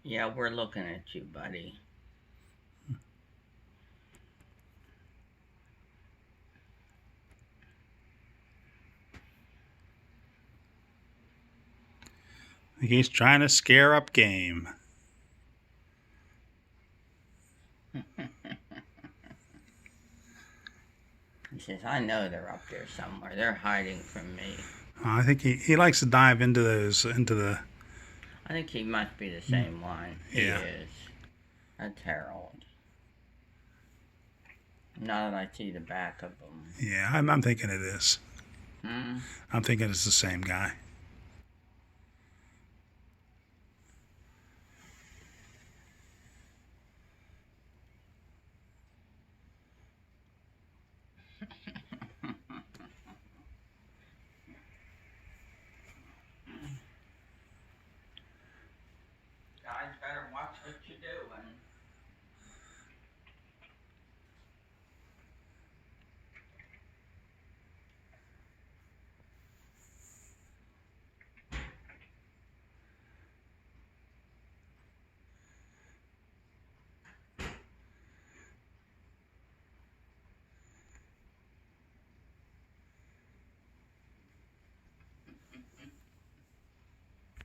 Yeah, we're looking at you, buddy. He's trying to scare up game. He says, I know they're up there somewhere. They're hiding from me. I think he likes to dive into the. I think he must be the same one. He Yeah. is. That's Harold. Now that I see the back of him. Yeah, I'm thinking it is. Hmm? I'm thinking it's the same guy.